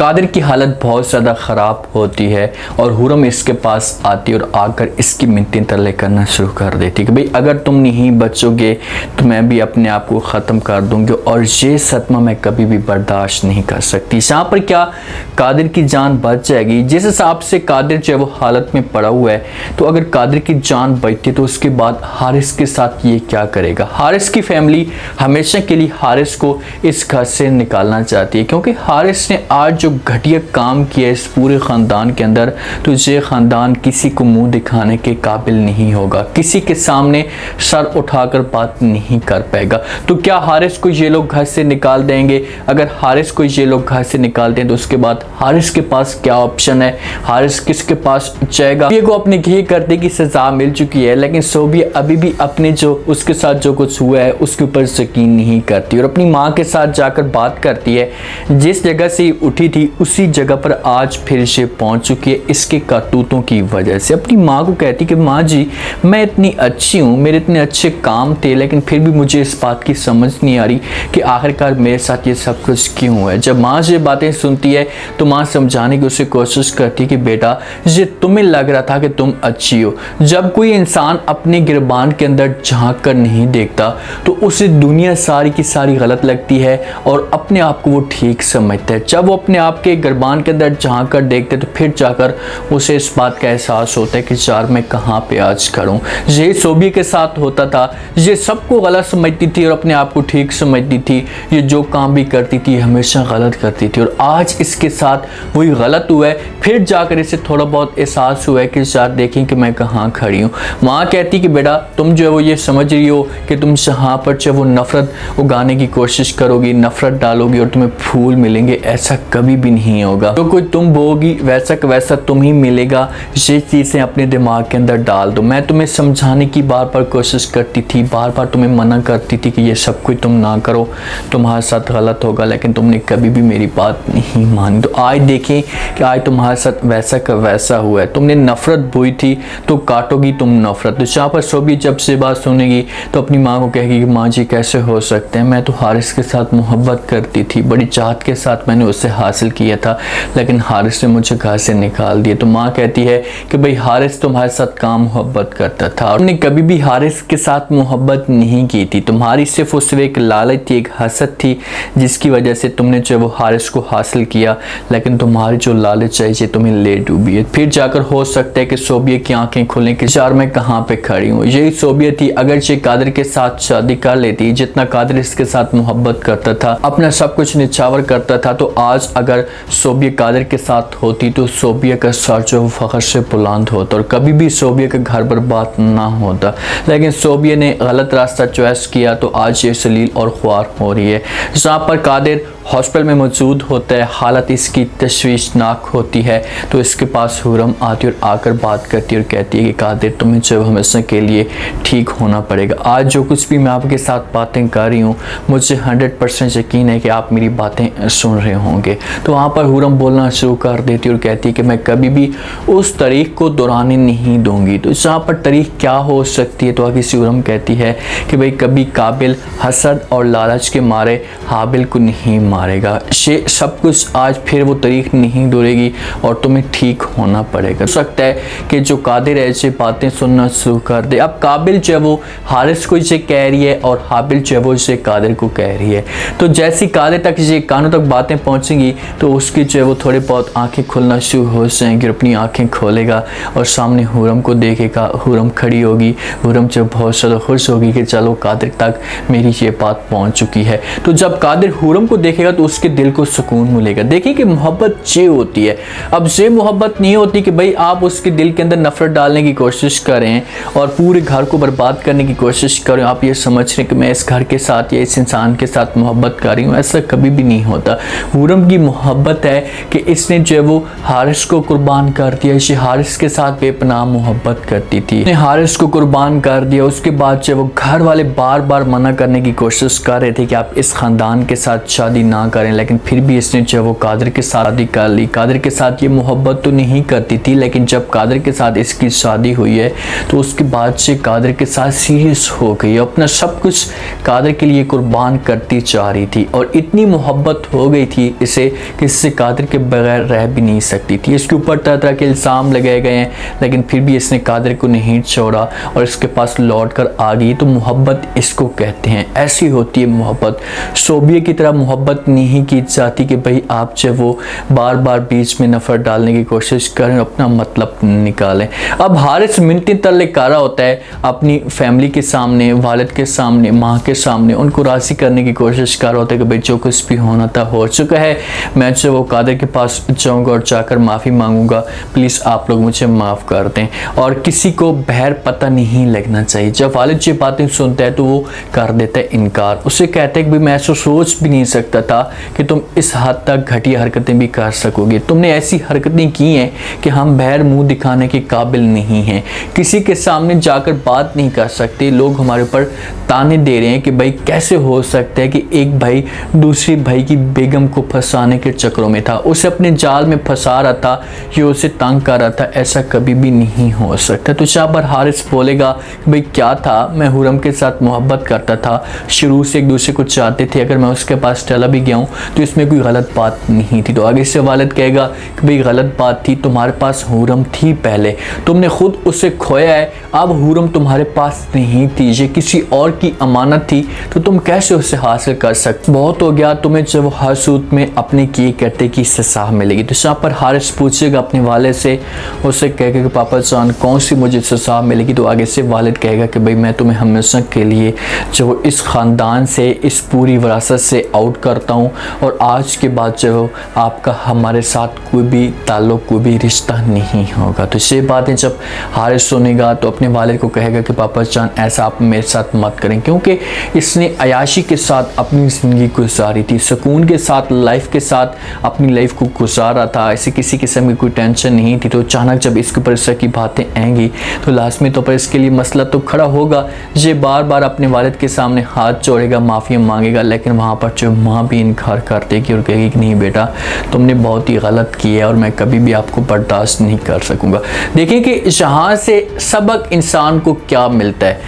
कादिर की हालत बहुत ज़्यादा ख़राब होती है और हुरम इसके पास आती है और आकर इसकी मिन्नतें तरले करना शुरू कर देती कि भाई अगर तुम नहीं बचोगे तो मैं भी अपने आप को ख़त्म कर दूंगी और ये सदमा मैं कभी भी बर्दाश्त नहीं कर सकती। यहाँ पर क्या कादिर की जान बच जाएगी? जिस हिसाब से कादिर जो है वो हालत में पड़ा हुआ है, तो अगर कादिर की जान बचती तो उसके बाद हारिस के साथ ये क्या करेगा? हारिस की फैमिली हमेशा के लिए हारिस को इस घर से निकालना चाहती है, क्योंकि हारिस ने आज जो घटिया काम किया इस पूरे ख़ानदान के अंदर, तो ये ख़ानदान किसी को मुंह दिखाने के काबिल नहीं होगा, किसी के सामने सर उठाकर बात नहीं कर पाएगा। तो क्या हारिस को ये लोग घर से निकाल देंगे? अगर हारिस को ये लोग घर से निकाल दें तो उसके बाद हारिस के पास क्या ऑप्शन है? हारिस किसके पास जाएगा? सोबिया को अपने घी करने की सज़ा मिल चुकी है, लेकिन सोबिया अभी भी अपने जो उसके साथ जो कुछ हुआ है उसके ऊपर यकीन नहीं करती और अपनी माँ के साथ जाकर बात करती है। जिस जगह से उठी थी उसी जगह पर आज फिर से पहुंच चुकी है इसके करतूतों की वजह से। अपनी माँ को कहती कि माँ जी, मैं इतनी अच्छी हूँ, मेरे इतने अच्छे काम थे, लेकिन फिर भी मुझे इस बात की समझ नहीं आ रही कि आखिरकार मेरे साथ ये सब कुछ क्यों हुआ है। जब माँ ये बातें सुनती है तो माँ समझाने की उसे कोशिश करती कि बेटा, ये तुम्हें लग रहा था कि तुम अच्छी हो। जब कोई इंसान अपने गिरबान के अंदर झांक कर नहीं देखता तो उसे दुनिया सारी की सारी गलत लगती है और अपने आप को वो ठीक समझता है। जब वो अपने आप के गिरबान के अंदर झांक कर देखते तो फिर जाकर उसे इस बात का एहसास होता है कि यार मैं कहाँ पे आज खड़ा हूँ। ये सोबिया के साथ होता था, ये सबको गलत समझती थी और अपने आप को ठीक समझती थी। ये जो काम भी करती थी हमेशा गलत करती थी और आज इसके साथ वही गलत हुआ है। फिर जाकर इसे थोड़ा बहुत एहसास हुआ है कि यार देखें कि मैं कहाँ खड़ी हूँ। माँ कहती कि बेटा, तुम जो है वो ये समझ रही हो कि तुम यहाँ पर जो वो नफ़रत उगाने की कोशिश करोगी, नफ़रत डालोगी और तुम्हें फूल मिलेंगे, ऐसा कभी भी नहीं होगा। जो कुछ तुम बोगी वैसा का वैसा तुम ही मिलेगा। ये चीज़ें अपने दिमाग के अंदर डाल दो। मैं तुम्हें समझाने की बार बार कोशिश करती थी, बार बार तुम्हें मना करती थी कि ये सब कुछ तुम ना करो, तुम्हारे साथ गलत होगा, लेकिन तुमने कभी भी मेरी बात नहीं मानी। तो आज देखें कि आज तुम्हारे साथ वैसा का वैसा हुआ है। तुमने नफ़रत बोई थी तो काटोगी तुम नफ़रत। तो जहाँ पर सोबिया जब से बात सुनेगी तो अपनी माँ को कहेगी कि माँ जी कैसे हो सकते हैं, मैं तो हारिस के साथ मोहब्बत करती थी, बड़ी चाहत के साथ मैंने उससे हासिल किया था, लेकिन हारिस ने मुझे घर से निकाल दिया। तो माँ कहती है कि भाई हारिस तुम्हारे साथ काम मोहब्बत करता था, तुमने कभी भी हारिस के साथ मोहब्बत नहीं की थी, तुम्हारी सिर्फ उस एक लालच थी, एक हसद थी, जिसकी वजह से तुमने जो वो हारिस को हासिल किया, लेकिन तुम्हारी जो लालच है ये तुम्हें ले डूबी है। फिर जाकर हो सकता है कि सोबिया की आंखें खुलें कि यार मैं कहाँ पे खड़ी हूँ। यही सोबिया थी। अगर ये कादिर के साथ शादी कर लेती, जितना कादिर इसके साथ मोहब्बत करता था, अपना सब कुछ निछावर करता था, तो आज अगर सोबिया कादिर के साथ होती तो सोबिया का सर जो फख्र से बुलंद होता और कभी भी सोबिया का घर बर्बाद ना होता। लेकिन सोबिया ने गलत रास्ता चॉइस किया तो आज ये सलील और ख्वार हो रही है। जहाँ पर कादिर हॉस्पिटल में मौजूद होता है, हालत इसकी तशवीशनाक होती है, तो इसके पास हुरम आती और आकर बात करती और कहती है कि कादिर तुम्हें जो हमेशा के लिए ठीक होना पड़ेगा। आज जो कुछ भी मैं आपके साथ बातें कर रही हूँ मुझे 100% यकीन है कि आप मेरी बातें सुन रहे होंगे। तो वहाँ पर हुरम बोलना शुरू कर देती और कहती है कि मैं कभी भी उस तारीख को दोहराने नहीं दूंगी। तो जहाँ पर तारीख क्या हो सकती है, तो आगे से हुरम कहती है कि भाई कभी काबिल हसद और लालच के मारे हाबिल को नहीं मारेगा। ये सब कुछ आज फिर वो तारीख नहीं दोहरेगी और तुम्हें ठीक होना पड़ेगा। हो सकता है कि जो कादिर ऐसे बातें सुनना शुरू कर दे। अब काबिल जो है वो हारिस को इसे कह रही है और हाबिल जो है वो इसे कादिर को कह रही है। तो जैसी कादिर तक ये कानों तक बातें पहुंचेंगी तो उसकी जो है वो थोड़ी बहुत आंखें खुलना शुरू हो जाएंगी और अपनी आंखें खोलेगा और सामने हुरम को देखेगा। हुरम खड़ी होगी। हुरम जो बहुत ज़्यादा खुश होगी कि चलो कादिर तक मेरी ये बात पहुंच चुकी है। तो जब कादिर हुरम को देखेगा तो उसके दिल को सुकून मिलेगा। देखिए कि मोहब्बत ये होती है। अब ये मोहब्बत नहीं होती कि भाई आप उसके दिल के अंदर नफरत डालने की कोशिश करें और पूरे घर को बर्बाद करने की कोशिश करें। आप ये समझ रहे हैं कि मैं इस घर के साथ या इस इंसान के साथ मोहब्बत कर रही हूँ, ऐसा कभी भी नहीं होता। हुरम की मोहब्बत है कि इसने जो है वो हारिस को कुर्बान कर दिया। इसे हारिस के साथ बेपनाह मोहब्बत करती थी, इसने हारिस को कुर्बान कर दिया। उसके बाद जो वो घर वाले बार बार मना करने की कोशिश कर रहे थे कि आप इस खानदान के साथ शादी ना करें, लेकिन फिर भी इसने जो वो कादिर के साथ शादी कर ली। कादिर के साथ ये मोहब्बत तो नहीं करती थी, लेकिन जब कादिर के साथ इसकी शादी हुई है तो उसके बाद से कादिर के साथ सीरियस हो गई, अपना सब कुछ कादिर के लिए कुर्बान करती जा रही थी और इतनी मोहब्बत हो गई थी इसे कि इससे कादिर के बगैर रह भी नहीं सकती थी। इसके ऊपर तरह तरह के इल्ज़ाम लगाए गए हैं, लेकिन फिर भी इसने कादिर को नहीं छोड़ा और इसके पास लौट कर आ गई। तो मोहब्बत इसको कहते हैं, ऐसी होती है मोहब्बत। शोबिया की तरह मोहब्बत नहीं की जाती कि भाई आप जब वो बार बार बीच में नफरत डालने की कोशिश करें, अपना मतलब निकालें। अब हारिस मिनटें तरले कर रहा होता है अपनी फैमिली के सामने, वालिद के सामने, माँ के सामने, उनको राज़ी करने की कोशिश कर रहा होता है कि भाई जो कुछ भी होना था हो चुका है, मैं जो वो कादिर के पास जाऊँगा और जाकर माफ़ी मांगूंगा, प्लीज़ आप लोग मुझे माफ़ कर दें। और किसी को बहर पता नहीं लगना चाहिए। जब वालिद ये बातें सुनता है तो वो कर देता है इनकार, उसे कहता है कि भाई मैं ऐसा सोच भी नहीं सकता था कि तुम इस हद तक घटिया हरकतें भी कर सकोगे। तुमने ऐसी हरकतें की हैं कि हम बहर मुंह दिखाने के काबिल नहीं हैं, किसी के सामने जाकर बात नहीं कर सकते। लोग हमारे ऊपर ताने दे रहे हैं कि भाई कैसे हो सकता है कि एक भाई दूसरे भाई की बेगम को फंसाने के चक्करों में था, उसे अपने जाल में फंसा रहा था, ये उसे तंग कर रहा था, ऐसा कभी भी नहीं हो सकता। तो यहाँ पर हारिस बोलेगा कि भाई क्या था, मैं हुरम के साथ मोहब्बत करता था, शुरू से एक दूसरे को चाहते थे, अगर मैं उसके पास चला भी गया हूँ तो इसमें कोई गलत बात नहीं थी। तो आगे से वालिद कहेगा कि भाई गलत बात थी, तुम्हारे पास हुरम थी पहले, तुमने खुद उसे खोया है, अब हुरम तुम्हारे पास नहीं थी, ये किसी और की अमानत थी, तो तुम कैसे उसे हासिल कर सकते। बहुत हो गया, तुम्हें जब हर सूरत में अपने किए करते की सजा मिलेगी। तो यहाँ पर हारिस पूछेगा अपने वालिद से, उसे कहेगा कि पापा जान कौन सी मुझे सजा मिलेगी। तो आगे से वालिद कहेगा कि भाई मैं तुम्हें हमेशा के लिए जो इस ख़ानदान से, इस पूरी विरासत से आउट करता हूँ और आज के बाद जो आपका हमारे साथ कोई भी ताल्लुक़, कोई भी रिश्ता नहीं होगा। तो ये बातें जब हारिस सुनेगा तो अपने वालिद को कहेगा कि पापा जान ऐसा आप मेरे साथ मत करें, क्योंकि इसने अयाशी के साथ अपनी ज़िंदगी गुजारी थी, सुकून के साथ, लाइफ के साथ अपनी लाइफ को गुजारा था, ऐसे किसी किस्म की कोई टेंशन नहीं थी। तो अचानक जब इसके ऊपर इस तरह की बातें आएंगी तो लाजमी तौर पर इसके लिए मसला तो खड़ा होगा। ये बार बार अपने वालिद के सामने हाथ जोड़ेगा, माफ़ी मांगेगा, लेकिन वहाँ पर जो माँ भी इनकार कर देगी और कहेगी कि नहीं बेटा तुमने बहुत ही गलत किया है और मैं कभी भी आपको बर्दाश्त नहीं कर सकूँगा। देखिए कि यहाँ से सबक इंसान को क्या मिलता है,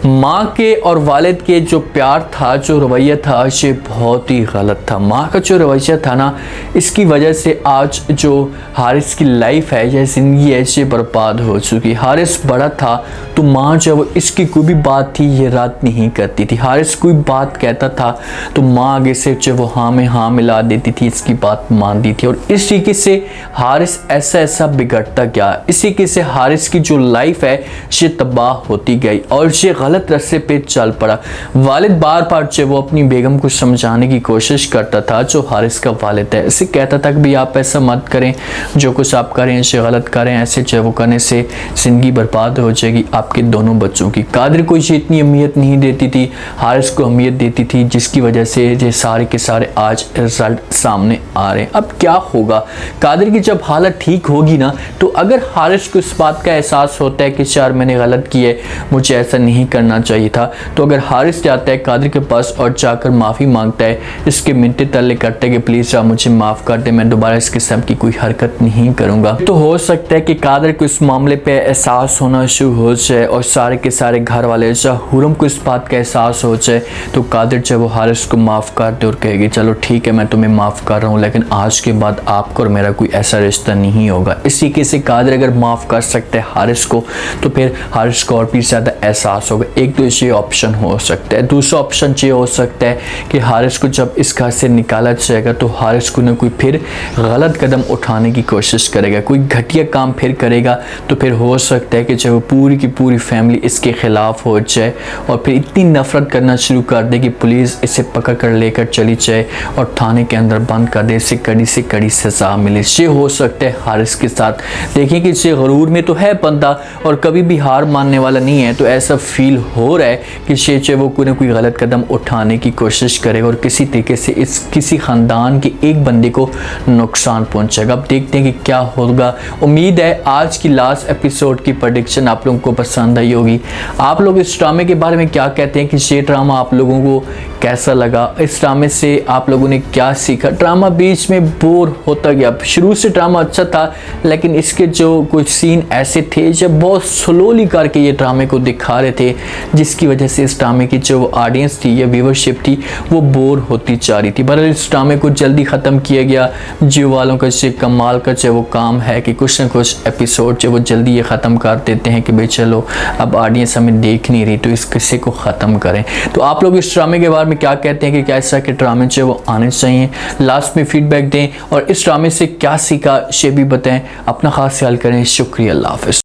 माँ के और वालिद के जो प्यार था, जो रवैया था, ये बहुत ही गलत था। माँ का जो रवैया था ना, इसकी वजह से आज जो हारिस की लाइफ है, यह ज़िंदगी ऐसे बर्बाद हो चुकी। हारिस बड़ा था तो माँ जब इसकी कोई भी बात थी ये रात नहीं करती थी। हारिस कोई बात कहता था तो माँ आगे से जो वो हाँ में हाँ मिला देती थी, इसकी बात मानती थी। और इस तरीके से हारिस ऐसा बिगड़ता गया, इस तरीके से हारिस की जो लाइफ है ये तबाह होती गई और ये गलत रास्ते पे चल पड़ा। वालिद बार बार जो वो अपनी बेगम को समझाने की कोशिश करता था, जो हारिस का वालिद है, इसे कहता था कि भाई आप ऐसा मत करें, जो कुछ आप करें इसे गलत करें, ऐसे जो वो करने से ज़िंदगी बर्बाद हो जाएगी आपके दोनों बच्चों की। कादिर को ये इतनी अहमियत नहीं देती थी, हारिस को अहमियत देती थी, जिसकी वजह से ये सारे के सारे आज रिजल्ट सामने आ रहे हैं। अब क्या होगा, कादिर की जब हालत ठीक होगी ना, तो अगर हारिस को इस बात का एहसास होता है कि यार मैंने गलत किया है, मुझे ऐसा नहीं करना चाहिए था, तो अगर हारिस जाता है कादिर के पास और जाकर माफ़ी मांगता है, इसके मिनटे तरले करते हैं कि प्लीज़ आप मुझे माफ़ कर दे, मैं दोबारा इस किस्म की कोई हरकत नहीं करूँगा, तो हो सकता है कि कादिर को इस मामले पे एहसास होना शुरू हो जाए और सारे के सारे घर वाले या हुरम को इस बात का एहसास हो जाए, तो कादिर जब वो हारिस को माफ़ कर दे और कहेगी चलो ठीक है मैं तुम्हें माफ़ कर रहा हूँ, लेकिन आज के बाद आपको और मेरा कोई ऐसा रिश्ता नहीं होगा। इस तरीके से कादिर अगर माफ़ कर सकते हैं हारिस को, तो फिर हारिस को और भी ज़्यादा एहसास होगा। एक तो ये ऑप्शन हो सकता है। दूसरा ऑप्शन ये हो सकता है कि हारिस को जब इस घर से निकाला जाएगा तो हारिस को न कोई फिर गलत कदम उठाने की कोशिश करेगा, कोई घटिया काम फिर करेगा, तो फिर हो सकता है कि जब पूरी की पूरी फैमिली इसके ख़िलाफ़ हो जाए और फिर इतनी नफ़रत करना शुरू कर दे कि पुलिस इसे पकड़ कर लेकर चली जाए और थाने के अंदर बंद कर दे, इसे कड़ी से कड़ी सज़ा मिले। ये हो सकता है हारिस के साथ। देखिए कि ये गरूर में तो है बंदा और कभी भी हार मानने वाला नहीं है, तो ऐसा फील हो रहा है कि ये वो कोई ना कोई गलत कदम उठाने की कोशिश करेगा और किसी तरीके से इस किसी ख़ानदान के एक बंदे को नुकसान पहुंचेगा। अब देखते हैं कि क्या होगा। उम्मीद है आज की लास्ट एपिसोड की प्रेडिक्शन आप लोगों को पसंद आई होगी। आप लोग इस ड्रामे के बारे में क्या कहते हैं कि ये ड्रामा आप लोगों को कैसा लगा, इस ड्रामे से आप लोगों ने क्या सीखा। ड्रामा बीच में बोर होता गया, शुरू से ड्रामा अच्छा था लेकिन इसके जो कुछ सीन ऐसे थे जब बहुत स्लोली करके ये ड्रामे को दिखा रहे थे, जिसकी वजह से इस ड्रामे की जो ऑडियंस थी या व्यूवरशिप थी वो बोर होती जा रही थी। बहरहाल इस ड्रामे को जल्दी ख़त्म किया गया। जियो वालों का जो कमाल का जो वो काम है कि कुछ ना कुछ एपिसोड जो वो जल्दी ये ख़त्म कर देते हैं कि भाई चलो अब ऑडियंस हमें देख नहीं रही तो इस किस्से को ख़त्म करें। तो आप लोग इस ड्रामे के बारे में क्या कहते हैं कि क्या इस तरह के ड्रामे जो वो आने चाहिए? लास्ट में फीडबैक दें और इस ड्रामे से क्या सीखा ये भी बताएं। अपना खास ख्याल करें। शुक्रिया, अल्लाह हाफ़िज़।